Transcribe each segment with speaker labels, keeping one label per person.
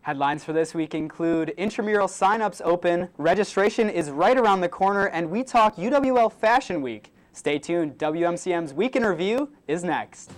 Speaker 1: Headlines for this week include intramural signups open, registration is right around the corner, and we talk UWL Fashion Week. Stay tuned, WMCM's Week in Review is next.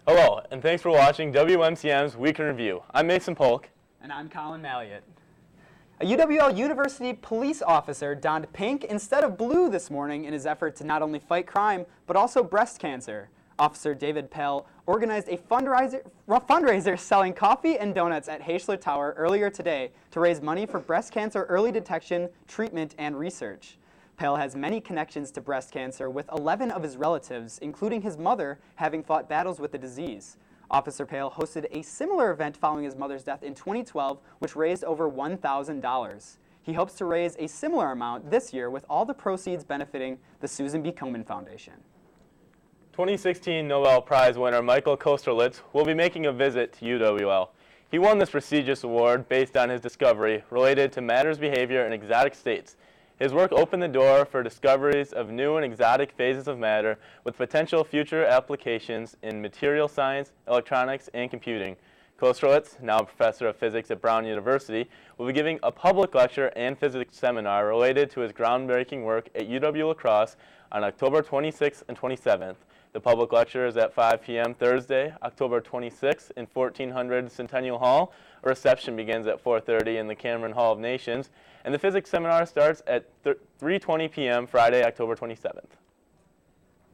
Speaker 2: Hello, and thanks for watching WMCM's Week in Review. I'm Mason Polk.
Speaker 1: And I'm Colin Malliott. A UWL University police officer donned pink instead of blue this morning in his effort to not only fight crime, but also breast cancer. Officer David Pell organized a fundraiser selling coffee and donuts at Heschler Tower earlier today to raise money for breast cancer early detection, treatment, and research. Pell has many connections to breast cancer, with 11 of his relatives, including his mother, having fought battles with the disease. Officer Pell hosted a similar event following his mother's death in 2012, which raised over $1,000. He hopes to raise a similar amount this year, with all the proceeds benefiting the Susan B. Komen Foundation.
Speaker 2: 2016 Nobel Prize winner Michael Kosterlitz will be making a visit to UWL. He won this prestigious award based on his discovery related to matter's behavior in exotic states. His work opened the door for discoveries of new and exotic phases of matter with potential future applications in material science, electronics, and computing. Kosterlitz, now a professor of physics at Brown University, will be giving a public lecture and physics seminar related to his groundbreaking work at UW-La Crosse on October 26th and 27th. The public lecture is at 5 p.m. Thursday, October 26th in 1400 Centennial Hall. A reception begins at 4:30 in the Cameron Hall of Nations, and the physics seminar starts at 3:20 p.m. Friday, October 27th.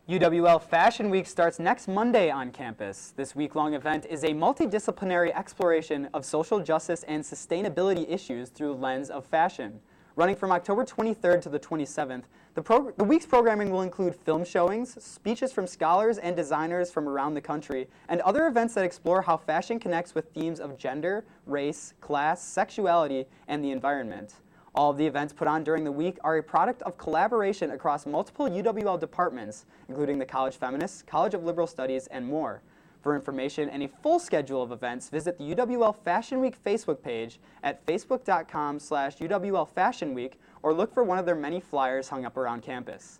Speaker 1: UWL Fashion Week starts next Monday on campus. This week-long event is a multidisciplinary exploration of social justice and sustainability issues through the lens of fashion. Running from October 23rd to the 27th, the week's programming will include film showings, speeches from scholars and designers from around the country, and other events that explore how fashion connects with themes of gender, race, class, sexuality, and the environment. All of the events put on during the week are a product of collaboration across multiple UWL departments, including the College Feminists, College of Liberal Studies, and more. For information and a full schedule of events, visit the UWL Fashion Week Facebook page at facebook.com/UWL Fashion Week, or look for one of their many flyers hung up around campus.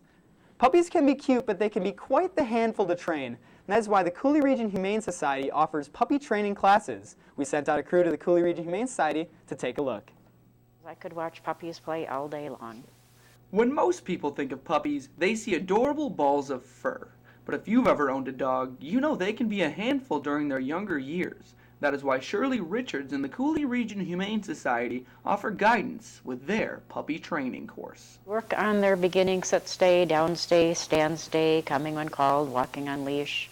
Speaker 1: Puppies can be cute, but they can be quite the handful to train. And that is why the Cooley Region Humane Society offers puppy training classes. We sent out a crew to the Cooley Region Humane Society to take a look.
Speaker 3: I could watch puppies play all day long.
Speaker 4: When most people think of puppies, they see adorable balls of fur. But if you've ever owned a dog, you know they can be a handful during their younger years. That is why Shirley Richards and the Cooley Region Humane Society offer guidance with their puppy training course.
Speaker 3: Work on their beginning sit stay, down stay, stand stay, coming when called, walking on leash.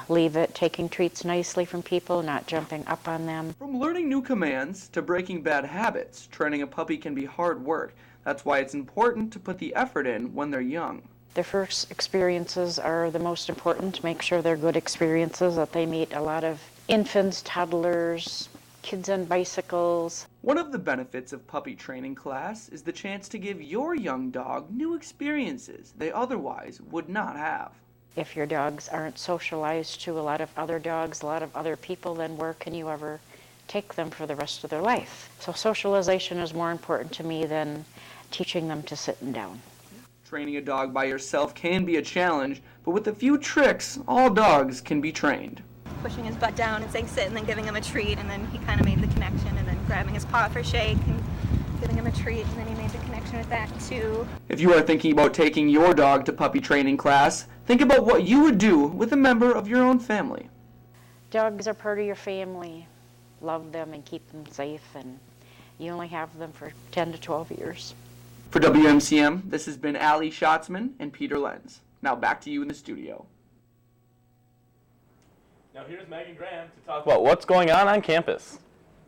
Speaker 3: Leave it, taking treats nicely from people, not jumping up on them.
Speaker 4: From learning new commands to breaking bad habits, training a puppy can be hard work. That's why it's important to put the effort in when they're young.
Speaker 3: Their first experiences are the most important. Make sure they're good experiences, that they meet a lot of infants, toddlers, kids on bicycles.
Speaker 4: One of the benefits of puppy training class is the chance to give your young dog new experiences they otherwise would not have.
Speaker 3: If your dogs aren't socialized to a lot of other dogs, a lot of other people, then where can you ever take them for the rest of their life? So socialization is more important to me than teaching them to sit and down.
Speaker 4: Training a dog by yourself can be a challenge, but with a few tricks, all dogs can be trained.
Speaker 5: Pushing his butt down and saying sit and then giving him a treat, and then he kind of made the connection, and then grabbing his paw for a shake and giving him a treat, and then he made the connection with that too.
Speaker 4: If you are thinking about taking your dog to puppy training class, think about what you would do with a member of your own family.
Speaker 3: Dogs are part of your family. Love them and keep them safe, and you only have them for 10 to 12 years.
Speaker 4: For WMCM, this has been Allie Schatzman and Peter Lenz. Now back to you in the studio.
Speaker 2: Now here's Megan Graham to talk about what's going on campus.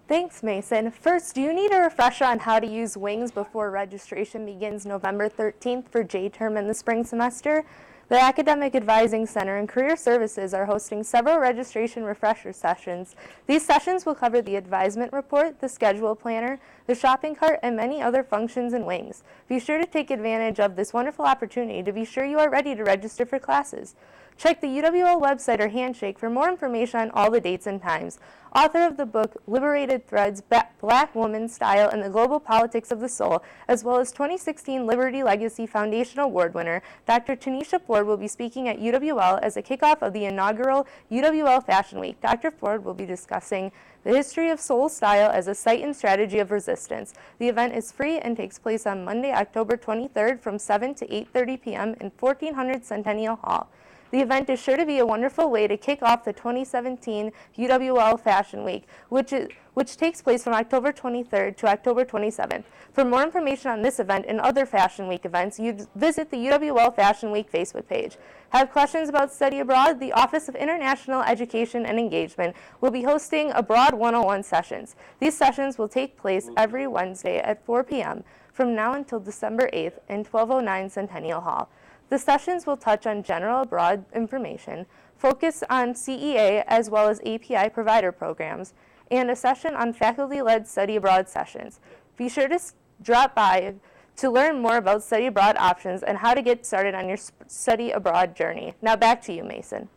Speaker 6: Thanks, Mason. First, do you need a refresher on how to use Wings before registration begins November 13th for J-term in the spring semester? The Academic Advising Center and Career Services are hosting several registration refresher sessions. These sessions will cover the advisement report, the schedule planner, the shopping cart, and many other functions and wings. Be sure to take advantage of this wonderful opportunity to be sure you are ready to register for classes. Check the UWL website or Handshake for more information on all the dates and times. Author of the book Liberated Threads, Black Woman Style and the Global Politics of the Soul, as well as 2016 Liberty Legacy Foundation Award winner, Dr. Tanisha Ford will be speaking at UWL as a kickoff of the inaugural UWL Fashion Week. Dr. Ford will be discussing the history of soul style as a site and strategy of resistance. The event is free and takes place on Monday, October 23rd from 7 to 8:30 p.m. in 1400 Centennial Hall. The event is sure to be a wonderful way to kick off the 2017 UWL Fashion Week, which takes place from October 23rd to October 27th. For more information on this event and other Fashion Week events, you visit the UWL Fashion Week Facebook page. Have questions about study abroad? The Office of International Education and Engagement will be hosting Abroad 101 sessions. These sessions will take place every Wednesday at 4 p.m. from now until December 8th in 1209 Centennial Hall. The sessions will touch on general abroad information, focus on CEA as well as API provider programs, and a session on faculty-led study abroad sessions. Be sure to drop by to learn more about study abroad options and how to get started on your study abroad journey. Now back to you, Mason.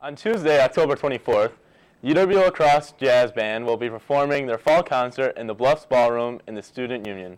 Speaker 2: On Tuesday, October 24th, UW La Crosse Jazz Band will be performing their fall concert in the Bluffs Ballroom in the Student Union.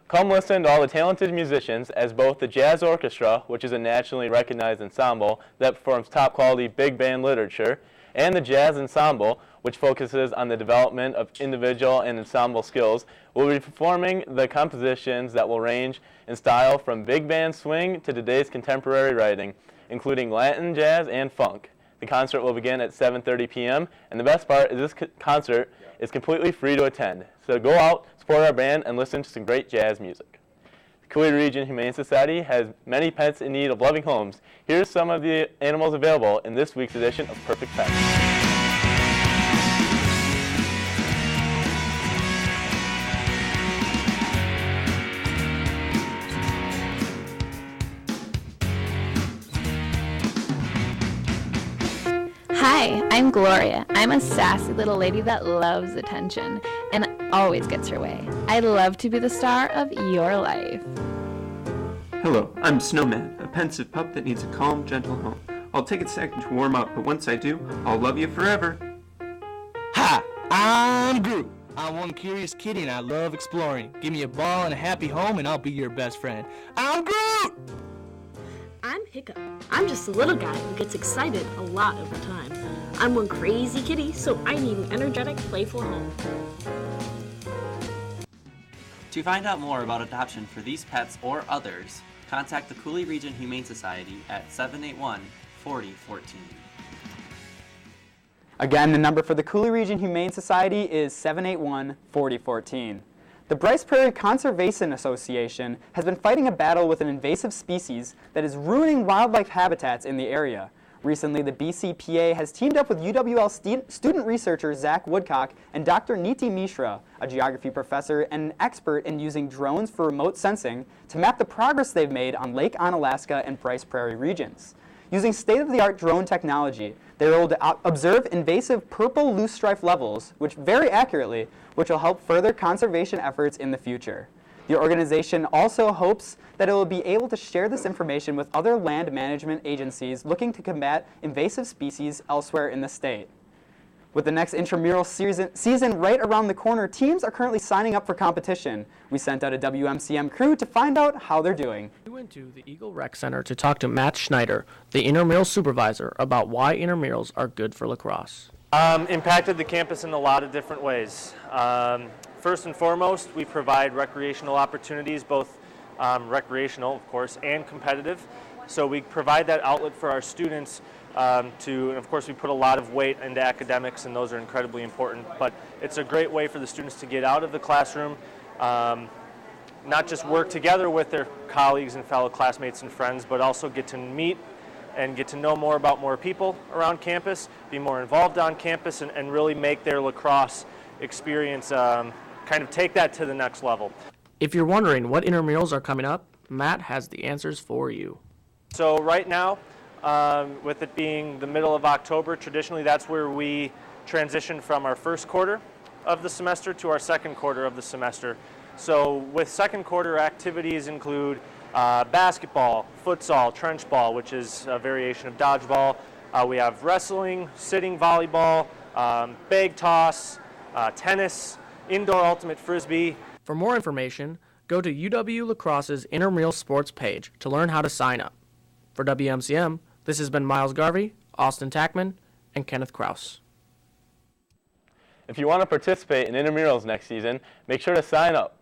Speaker 2: Come listen to all the talented musicians as both the Jazz Orchestra, which is a nationally recognized ensemble that performs top-quality big band literature, and the Jazz Ensemble, which focuses on the development of individual and ensemble skills, will be performing the compositions that will range in style from big band swing to today's contemporary writing, including Latin, jazz, and funk. The concert will begin at 7:30 p.m., and the best part is this concert is completely free to attend. So go out, support our band, and listen to some great jazz music. The Cooley Region Humane Society has many pets in need of loving homes. Here's some of the animals available in this week's edition of Perfect Pets.
Speaker 7: Hi, I'm Gloria. I'm a sassy little lady that loves attention and always gets her way. I love to be the star of your life.
Speaker 8: Hello, I'm Snowman, a pensive pup that needs a calm, gentle home. I'll take a second to warm up, but once I do, I'll love you forever.
Speaker 9: Hi, I'm Groot. I'm one curious kitty and I love exploring. Give me a ball and a happy home and I'll be your best friend. I'm Groot!
Speaker 10: I'm Hiccup. I'm just a little guy who gets excited a lot over time. I'm one crazy kitty, so I need an energetic, playful home.
Speaker 11: To find out more about adoption for these pets or others, contact the Cooley Region Humane Society at 781-4014.
Speaker 1: Again, the number for the Cooley Region Humane Society is 781-4014. The Bryce Prairie Conservation Association has been fighting a battle with an invasive species that is ruining wildlife habitats in the area. Recently, the BCPA has teamed up with UWL student researcher Zach Woodcock and Dr. Niti Mishra, a geography professor and an expert in using drones for remote sensing, to map the progress they've made on Lake Onalaska and Bryce Prairie regions. Using state-of-the-art drone technology, they were able to observe invasive purple loosestrife levels, which very accurately, which will help further conservation efforts in the future. The organization also hopes that it will be able to share this information with other land management agencies looking to combat invasive species elsewhere in the state. With the next intramural season right around the corner, teams are currently signing up for competition. We sent out a WMCM crew to find out how they're doing.
Speaker 12: We went to the Eagle Rec Center to talk to Matt Schneider, the intramural supervisor, about why intramurals are good for lacrosse.
Speaker 13: Impacted the campus in a lot of different ways. First and foremost, we provide recreational opportunities, both recreational, of course, and competitive. So we provide that outlet for our students and of course, we put a lot of weight into academics, and those are incredibly important. But it's a great way for the students to get out of the classroom, not just work together with their colleagues and fellow classmates and friends, but also get to meet and get to know more about more people around campus, be more involved on campus, and really make their lacrosse experience kind of take that to the next level.
Speaker 12: If you're wondering what intramurals are coming up, Matt has the answers for you.
Speaker 13: So right now, with it being the middle of October, traditionally that's where we transition from our first quarter of the semester to our second quarter of the semester. So with second quarter, activities include basketball, futsal, trench ball, which is a variation of dodgeball. We have wrestling, sitting volleyball, bag toss, tennis, indoor ultimate frisbee.
Speaker 12: For more information, go to UW La Crosse's intramural sports page to learn how to sign up. For WMCM, this has been Miles Garvey, Austin Tackman, and Kenneth Kraus.
Speaker 2: If you want to participate in intramurals next season, make sure to sign up.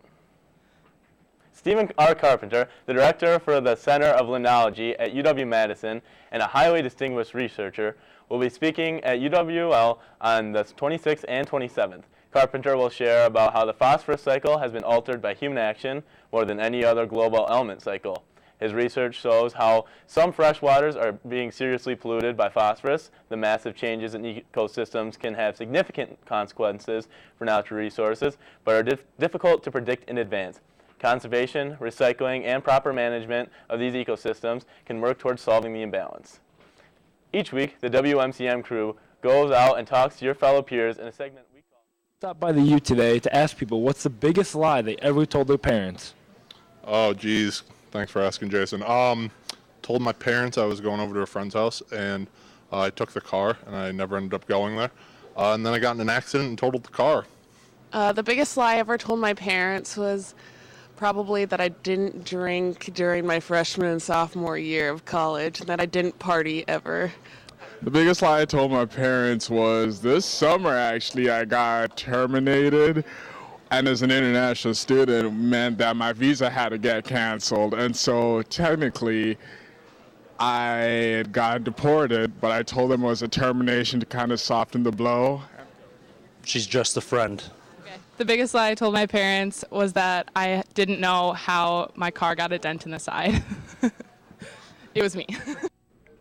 Speaker 2: Stephen R. Carpenter, the director for the Center of Limnology at UW-Madison and a highly distinguished researcher, will be speaking at UWL on the 26th and 27th. Carpenter will share about how the phosphorus cycle has been altered by human action more than any other global element cycle. His research shows how some freshwaters are being seriously polluted by phosphorus. The massive changes in ecosystems can have significant consequences for natural resources, but are difficult to predict in advance. Conservation, recycling, and proper management of these ecosystems can work towards solving the imbalance. Each week, the WMCM crew goes out and talks to your fellow peers in a segment we call...
Speaker 14: Stopped by the U today to ask people what's the biggest lie they ever told their parents.
Speaker 15: Oh, geez. Thanks for asking, Jason. Told my parents I was going over to a friend's house, and I took the car, and I never ended up going there. And then I got in an accident and totaled the car.
Speaker 16: The biggest lie I ever told my parents was probably that I didn't drink during my freshman and sophomore year of college, and that I didn't party ever.
Speaker 17: The biggest lie I told my parents was this summer, actually, I got terminated. And as an international student, it meant that my visa had to get canceled. And so technically, I had gotten deported, but I told them it was a termination to kind of soften the blow.
Speaker 18: She's just a friend.
Speaker 19: Okay. The biggest lie I told my parents was that I didn't know how my car got a dent in the side. It was me.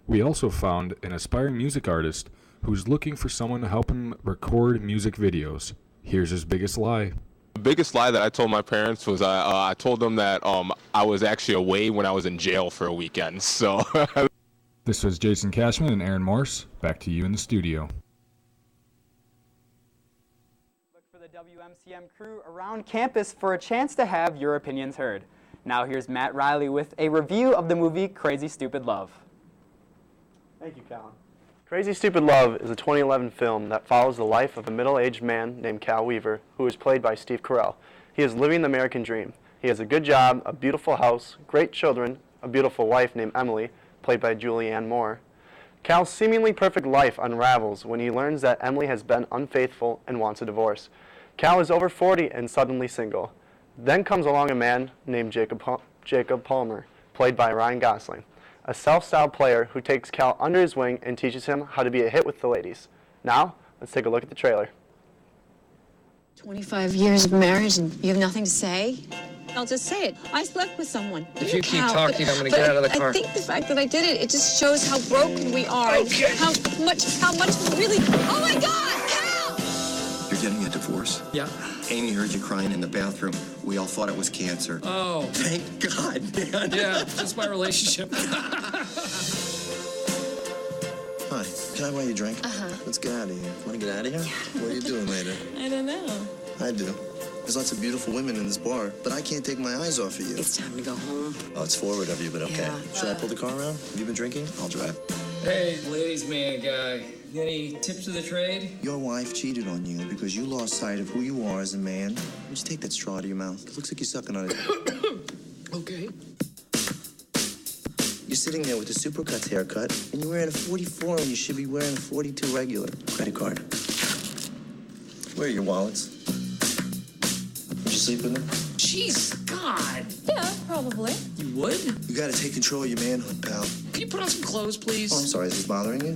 Speaker 20: We also found an aspiring music artist who's looking for someone to help him record music videos. Here's his biggest lie.
Speaker 21: The biggest lie that I told my parents was I told them that I was actually away when I was in jail for a weekend. So.
Speaker 20: This was Jason Cashman and Aaron Morse. Back to you in the studio.
Speaker 1: Look for the WMCM crew around campus for a chance to have your opinions heard. Now here's Matt Riley with a review of the movie Crazy Stupid Love.
Speaker 22: Thank you, Colin. Crazy Stupid Love is a 2011 film that follows the life of a middle-aged man named Cal Weaver, who is played by Steve Carell. He is living the American dream. He has a good job, a beautiful house, great children, a beautiful wife named Emily, played by Julianne Moore. Cal's seemingly perfect life unravels when he learns that Emily has been unfaithful and wants a divorce. Cal is over 40 and suddenly single. Then comes along a man named Jacob Palmer, played by Ryan Gosling, a self-styled player who takes Cal under his wing and teaches him how to be a hit with the ladies. Now, let's take a look at the trailer.
Speaker 23: 25 years of marriage and you have nothing to say? I'll just say it. I slept with someone.
Speaker 24: If you keep talking, I'm going to get out of the car.
Speaker 23: I think the fact that I did it, it just shows how broken we are. Okay. And how much we really... Oh my God, Cal!
Speaker 25: You're getting a divorce?
Speaker 24: Yeah.
Speaker 25: Amy heard you crying in the bathroom. We all thought it was cancer.
Speaker 24: Oh.
Speaker 25: Thank God, man.
Speaker 24: Yeah, that's my relationship.
Speaker 25: Hi, can I buy you a drink?
Speaker 23: Uh-huh.
Speaker 25: Let's get out of here. Want to get out of here? What are you doing later?
Speaker 23: I don't know.
Speaker 25: I do. There's lots of beautiful women in this bar, but I can't take my eyes off of you.
Speaker 23: It's time to go home.
Speaker 25: Oh, it's forward of you, but okay.
Speaker 23: Yeah.
Speaker 25: Should I pull the car around? Have you been drinking? I'll drive.
Speaker 24: Hey, ladies' man guy. Any tips of the trade?
Speaker 25: Your wife cheated on you because you lost sight of who you are as a man. Would you take that straw out of your mouth? It looks like you're sucking on it.
Speaker 24: Okay.
Speaker 25: You're sitting there with a Supercuts haircut, and you're wearing a 44 when you should be wearing a 42 regular. Credit card. Where are your wallets? Would you sleep with them?
Speaker 24: Jeez, God.
Speaker 23: Yeah, probably.
Speaker 24: You would?
Speaker 25: You gotta take control of your manhood, pal.
Speaker 24: Can you put on some clothes, please?
Speaker 25: Oh, I'm sorry, is this bothering you?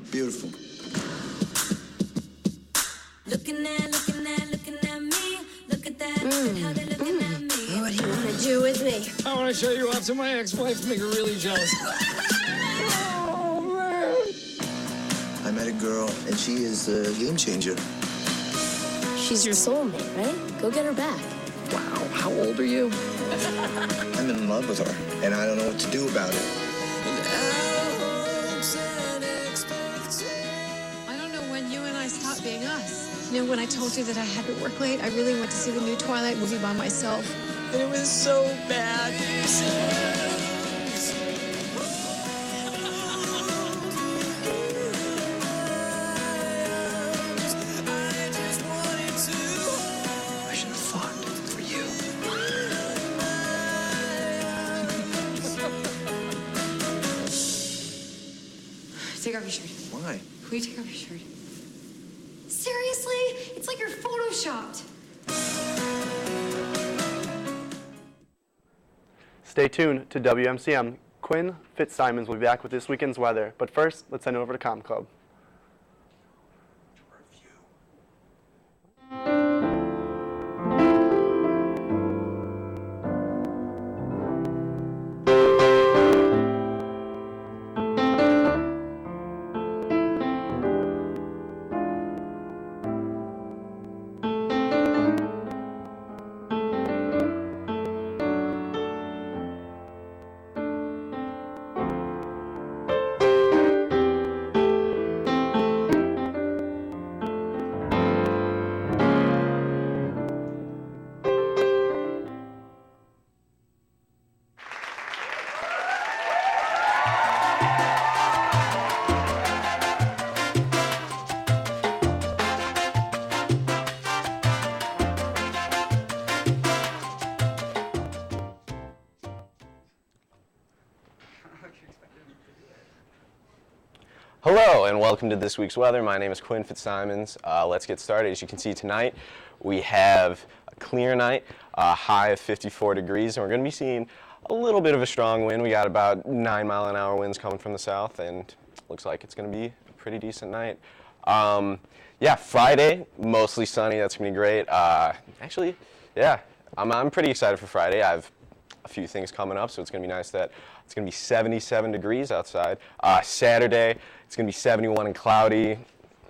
Speaker 25: Beautiful.
Speaker 23: Looking at me. Look at that. How they looking at me. What do you want to do with me?
Speaker 24: I want to show you off to my ex-wife to make her really jealous.
Speaker 25: Oh, man. I met a girl, and she is a game changer.
Speaker 10: She's your soulmate, right? Go get her back.
Speaker 25: Wow, how old are you? I'm in love with her, and I don't know what to do about it.
Speaker 23: I don't know when you and I stopped being us. You know, when I told you that I had to work late, I really went to see the new Twilight movie by myself. And it was so bad.
Speaker 25: I should have fought for you.
Speaker 23: Take off your shirt.
Speaker 25: Why?
Speaker 23: Will you take off your shirt? Seriously? It's like you're photoshopped.
Speaker 22: Stay tuned to WMCM. Quinn Fitzsimons will be back with this weekend's weather. But first, let's send it over to Com Club.
Speaker 3: Hello and welcome to this week's weather. My name is Quinn Fitzsimons. Let's get started. As you can see tonight, we have a clear night, a high of 54 degrees, and we're going to be seeing a little bit of a strong wind. We got about 9-mile-an-hour winds coming from the south, and looks like it's going to be a pretty decent night. Yeah, Friday, mostly sunny. That's going to be great. Actually, yeah, I'm pretty excited for Friday. I have a few things coming up, so it's going to be nice that it's going to be 77 degrees outside. Saturday, it's going to be 71 and cloudy.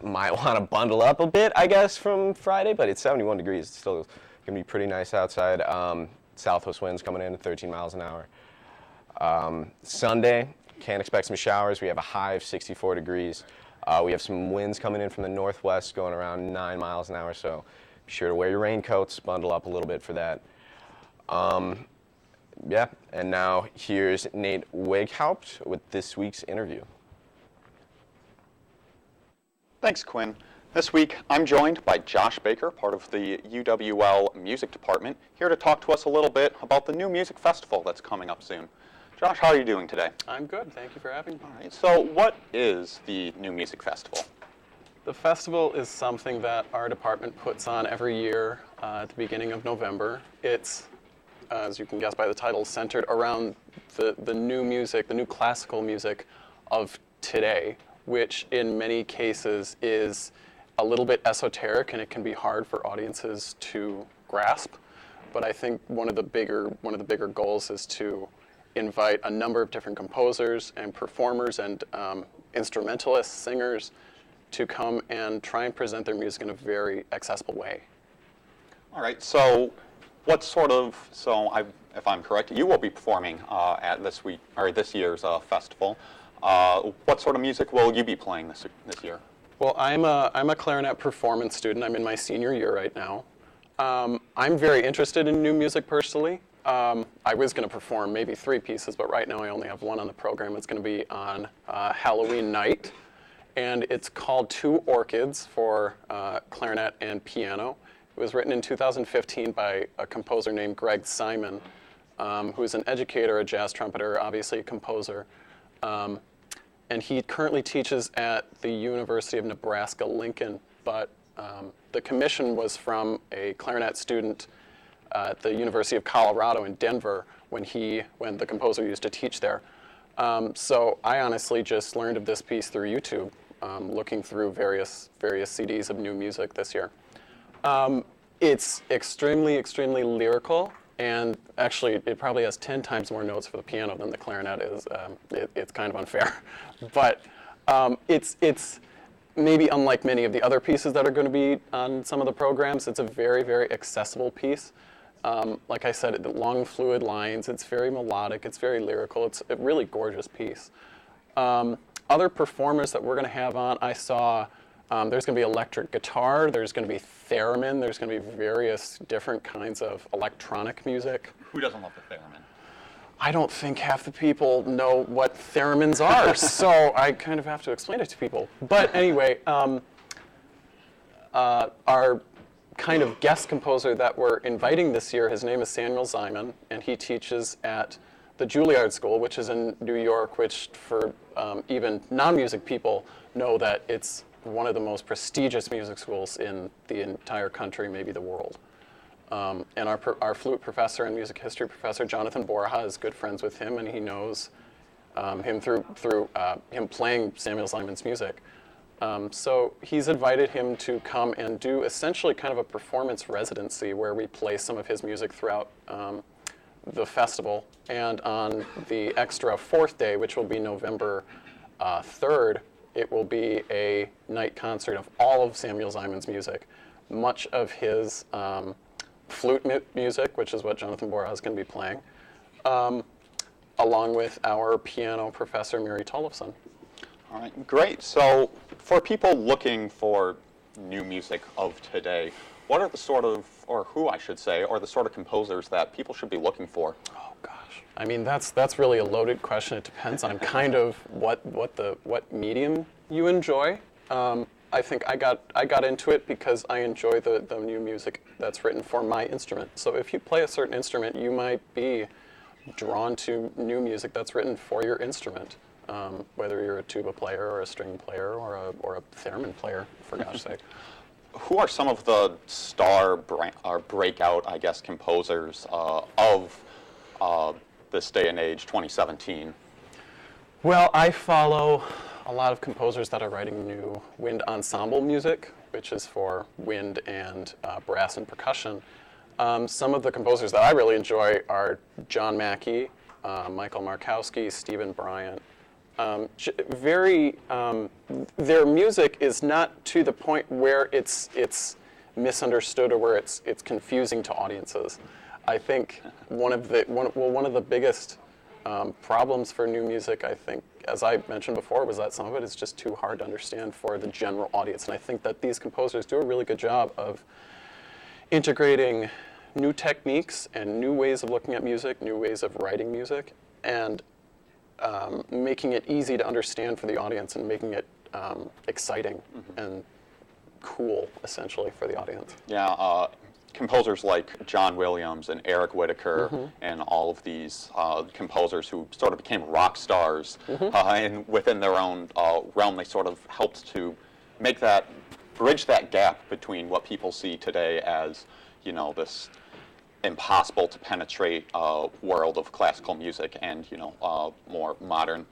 Speaker 3: Might want to bundle up a bit, I guess, from Friday, but it's 71 degrees. It's still going to be pretty nice outside. Southwest winds coming in at 13 miles an hour. Sunday, can't expect some showers. We have a high of 64 degrees. We have some winds coming in from the northwest going around 9 miles an hour, so be sure to wear your raincoats, bundle up a little bit for that. Yeah, and now here's Nate Weghaupt with this week's interview.
Speaker 4: Thanks, Quinn. This week, I'm joined by Josh Baker, part of the UWL Music Department, here to talk to us a little bit about the new music festival that's coming up soon. Josh, how are you doing today?
Speaker 5: I'm good. Thank you for having me.
Speaker 4: All right. So what is the new music festival?
Speaker 5: The festival is something that our department puts on every year at the beginning of November. It's, as you can guess by the title, centered around the new music, the new classical music of today, which in many cases is a little bit esoteric and it can be hard for audiences to grasp. But I think one of the bigger goals is to invite a number of different composers and performers and instrumentalists, singers, to come and try and present their music in a very accessible way.
Speaker 4: All right, so what sort of, if I'm correct, you will be performing at this year's festival. What sort of music will you be playing this year?
Speaker 5: Well, I'm a clarinet performance student. I'm in my senior year right now. I'm very interested in new music personally. I was going to perform maybe 3 pieces, but right now I only have 1 on the program. It's going to be on Halloween night, and it's called Two Orchids for clarinet and piano. It was written in 2015 by a composer named Greg Simon, who is an educator, a jazz trumpeter, obviously a composer. And he currently teaches at the University of Nebraska-Lincoln, but the commission was from a clarinet student at the University of Colorado in Denver when the composer used to teach there. So I honestly just learned of this piece through YouTube, looking through various CDs of new music this year. It's extremely lyrical, and actually it probably has 10 times more notes for the piano than the clarinet is. It's kind of unfair, but it's maybe unlike many of the other pieces that are going to be on some of the programs. It's a very accessible piece. Like I said, the long fluid lines, it's very melodic, it's very lyrical, it's a really gorgeous piece. Other performers that we're going to have on, I saw there's going to be electric guitar, there's going to be theremin, there's going to be various different kinds of electronic music.
Speaker 4: Who doesn't love the theremin?
Speaker 5: I don't think half the people know what theremins are, so I kind of have to explain it to people. But anyway, our kind of guest composer that we're inviting this year, his name is Samuel Ziman, and he teaches at the Juilliard School, which is in New York, which for even non-music people know that it's one of the most prestigious music schools in the entire country, maybe the world. And our flute professor and music history professor, Jonathan Borja, is good friends with him, and he knows him through him playing Samuel Ziman's music. So he's invited him to come and do essentially kind of a performance residency where we play some of his music throughout the festival. And on the extra fourth day, which will be November 3rd, it will be a night concert of all of Samuel Ziman's music. Much of his flute music, which is what Jonathan Borja is going to be playing, along with our piano professor, Miri Tollefson.
Speaker 4: All right, great. So for people looking for new music of today, what are the sort of, or who I should say, are the sort of composers that people should be looking for?
Speaker 5: Oh gosh, I mean that's really a loaded question. It depends on kind of what medium you enjoy. I think I got into it because I enjoy the new music that's written for my instrument. So if you play a certain instrument, you might be drawn to new music that's written for your instrument. Whether you're a tuba player or a string player or a theremin player, for gosh sake.
Speaker 4: Who are some of the star or breakout, I guess, composers of this day and age, 2017?
Speaker 5: Well, I follow a lot of composers that are writing new wind ensemble music, which is for wind and brass and percussion. Some of the composers that I really enjoy are John Mackey, Michael Markowski, Stephen Bryant. Their music is not to the point where it's misunderstood or where it's confusing to audiences. I think one of the biggest problems for new music, I think, as I mentioned before, was that some of it is just too hard to understand for the general audience. And I think that these composers do a really good job of integrating new techniques and new ways of looking at music, new ways of writing music, and making it easy to understand for the audience and making it exciting and cool, essentially, for the audience.
Speaker 4: Yeah, composers like John Williams and Eric Whitacre and all of these composers who sort of became rock stars and within their own realm, they sort of helped to make bridge that gap between what people see today as, you know, this impossible to penetrate world of classical music and, you know, more modern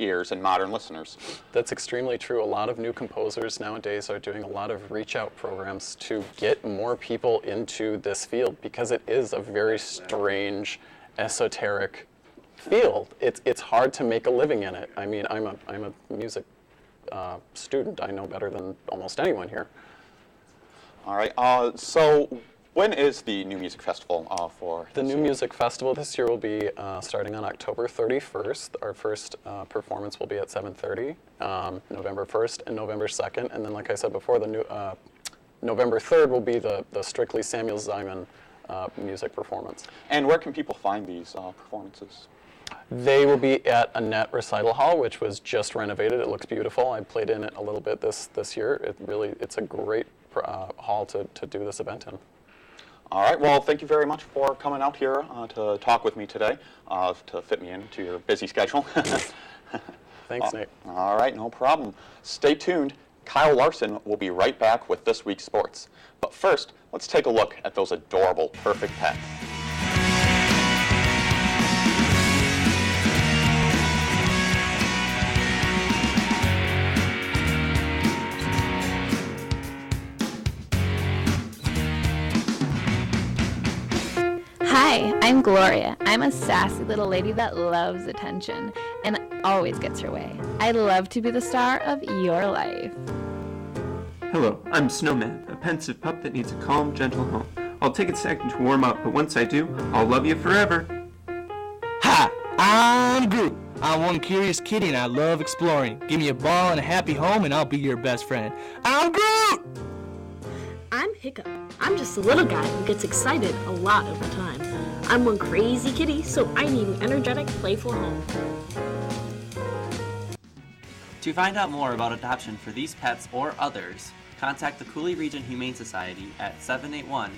Speaker 4: ears and modern listeners.
Speaker 5: That's extremely true. A lot of new composers nowadays are doing a lot of reach out programs to get more people into this field because it is a very strange, esoteric field. It's hard to make a living in it. I mean, I'm a music student. I know better than almost anyone here.
Speaker 4: All right. So when is the New Music Festival for
Speaker 5: The New Music Festival this year will be starting on October 31st. Our first performance will be at 7:30, November 1st and November 2nd. And then, like I said before, the November 3rd will be the strictly Samuel Ziman music performance.
Speaker 4: And where can people find these performances?
Speaker 5: They will be at Annette Recital Hall, which was just renovated. It looks beautiful. I played in it a little bit this year. It's a great hall to do this event in.
Speaker 4: All right, well, thank you very much for coming out here to talk with me today, to fit me into your busy schedule.
Speaker 5: Thanks, Nate.
Speaker 4: All right, no problem. Stay tuned. Kyle Larson will be right back with This Week's Sports. But first, let's take a look at those adorable Perfect Pets.
Speaker 6: Hi, I'm Gloria. I'm a sassy little lady that loves attention and always gets her way. I love to be the star of your life.
Speaker 7: Hello, I'm Snowman, a pensive pup that needs a calm, gentle home. I'll take a second to warm up, but once I do, I'll love you forever.
Speaker 8: Hi, I'm Groot. I'm one curious kitty and I love exploring. Give me a ball and a happy home and I'll be your best friend. I'm Groot!
Speaker 10: I'm Hiccup. I'm just a little guy who gets excited a lot of the time. I'm one crazy kitty, so I need an energetic, playful home.
Speaker 9: To find out more about adoption for these pets or others, contact the Cooley Region Humane Society at 781-4014.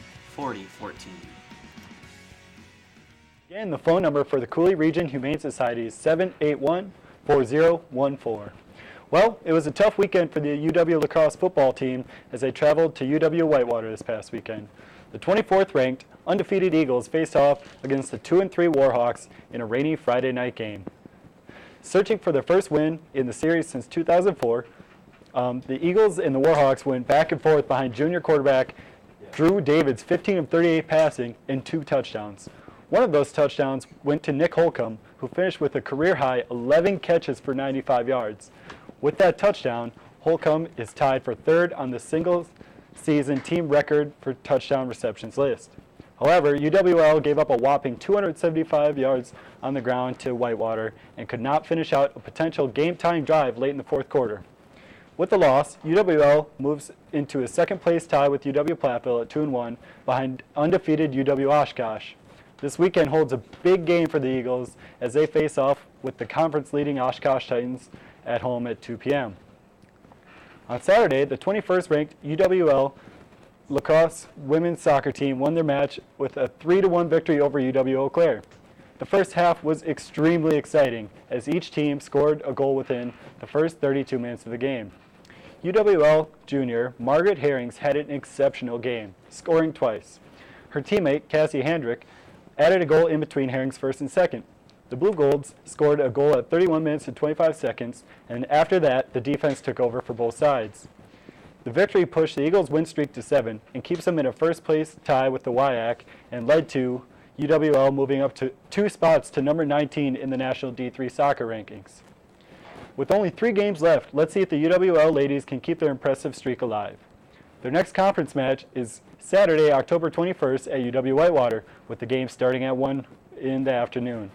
Speaker 11: Again, the phone number for the Cooley Region Humane Society is 781-4014. Well, it was a tough weekend for the UW lacrosse football team as they traveled to UW Whitewater this past weekend. The 24th ranked, undefeated Eagles faced off against the 2-3 Warhawks in a rainy Friday night game. Searching for their first win in the series since 2004, the Eagles and the Warhawks went back and forth behind junior quarterback Drew David's 15 of 38 passing and 2 touchdowns. One of those touchdowns went to Nick Holcomb, who finished with a career-high 11 catches for 95 yards. With that touchdown, Holcomb is tied for third on the single-season team record for touchdown receptions list. However, UWL gave up a whopping 275 yards on the ground to Whitewater and could not finish out a potential game-tying drive late in the fourth quarter. With the loss, UWL moves into a second-place tie with UW-Platteville at 2-1 behind undefeated UW-Oshkosh. This weekend holds a big game for the Eagles as they face off with the conference-leading Oshkosh Titans at home at 2 p.m. On Saturday, the 21st-ranked UWL lacrosse women's soccer team won their match with a 3-1 victory over UW-Eau Claire. The first half was extremely exciting as each team scored a goal within the first 32 minutes of the game. UWL junior Margaret Herrings had an exceptional game, scoring twice. Her teammate, Cassie Handrick, added a goal in between Herrings' first and second. The Blue Golds scored a goal at 31 minutes and 25 seconds, and after that, the defense took over for both sides. The victory pushed the Eagles' win streak to 7 and keeps them in a first-place tie with the WIAC and led to UWL moving up to 2 spots to number 19 in the National D3 soccer rankings. With only 3 games left, let's see if the UWL ladies can keep their impressive streak alive. Their next conference match is Saturday, October 21st at UW Whitewater, with the game starting at 1 in the afternoon.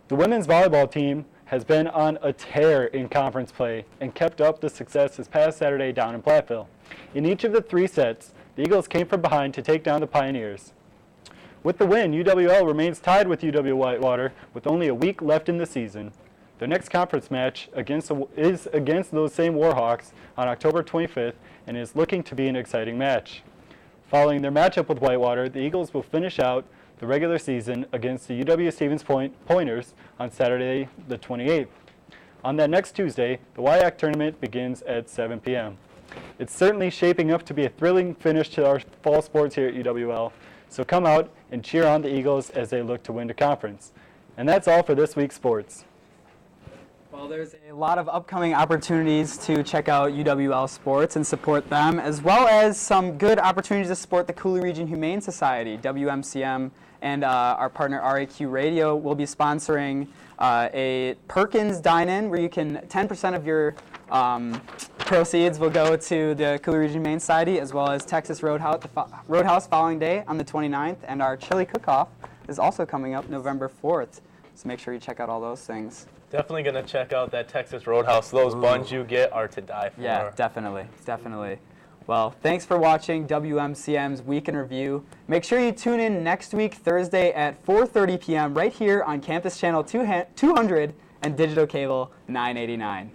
Speaker 11: The women's volleyball team has been on a tear in conference play and kept up the success this past Saturday down in Platteville. In each of the 3 sets, the Eagles came from behind to take down the Pioneers. With the win, UWL remains tied with UW Whitewater with only a week left in the season. Their next conference match is against those same Warhawks on October 25th and is looking to be an exciting match. Following their matchup with Whitewater, the Eagles will finish out the regular season against the UW Stevens Point Pointers on Saturday the 28th. On that next Tuesday, the WIAC tournament begins at 7 p.m. It's certainly shaping up to be a thrilling finish to our fall sports here at UWL, so come out and cheer on the Eagles as they look to win the conference. And that's all for this week's sports.
Speaker 1: Well, there's a lot of upcoming opportunities to check out UWL sports and support them, as well as some good opportunities to support the Cooley Region Humane Society. WMCM and our partner RAQ Radio will be sponsoring a Perkins Dine-In where you can 10% of your proceeds will go to the Cooley Region Humane Society, as well as Texas Roadhouse following day on the 29th, and our chili cook-off is also coming up November 4th. So make sure you check out all those things.
Speaker 2: Definitely going to check out that Texas Roadhouse. Those buns you get are to die for.
Speaker 1: Yeah, definitely, definitely. Well, thanks for watching WMCM's Week in Review. Make sure you tune in next week, Thursday at 4:30 p.m. right here on Campus Channel 200 and Digital Cable 989.